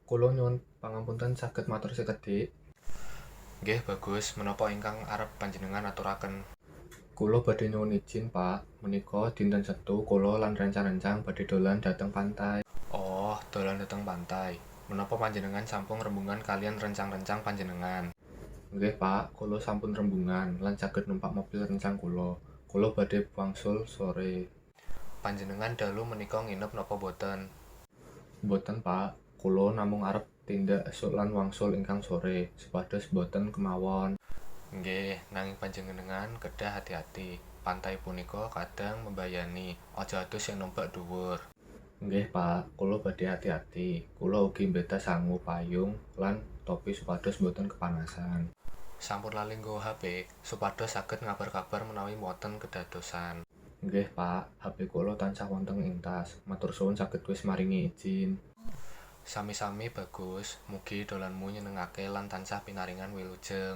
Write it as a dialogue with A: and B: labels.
A: Kula nyuwun pangapunten saged matur sekedhik.
B: Nggih bagus, menapa ingkang arep panjenengan aturaken?
A: Kula badhe nyuwun izin, Pak. Menika dinten Setu kula lan rencang-rencang badhe dolan dhateng pantai.
B: Oh, dolan dhateng pantai. Menapa panjenengan sampun rembungan kalian rencang-rencang panjenengan?
A: Nggih, Pak, kula sampun rembungan lan saged numpak mobil rencang kula. Kula badhe wangsul sore.
B: Panjenengan dalu menika nginep napa boten?
A: Mboten, Pak. Kula namung arep tindak esuk lan wangsul ingkang sore, supados boten kemawon.
B: Nggih, nanging panjenengan kedah hati-hati. Pantai punika kadang membayani, aja adus sing numpak dhuwur.
A: Nggih, Pak, kula badhe ati-ati. Kula ugi mbeta sangu payung lan topi supados boten kepanasan.
B: Sampun lali nggawa HP, supados saged ngabar-kabar menawi wonten kedadosan.
A: Nggih, Pak, HP kula tansah wonten ing tas. Matur suwun saged wis maringi izin.
B: Sami-sami bagus, mugi dolanmu nyenengake lan tansah pinaringan wilujeng.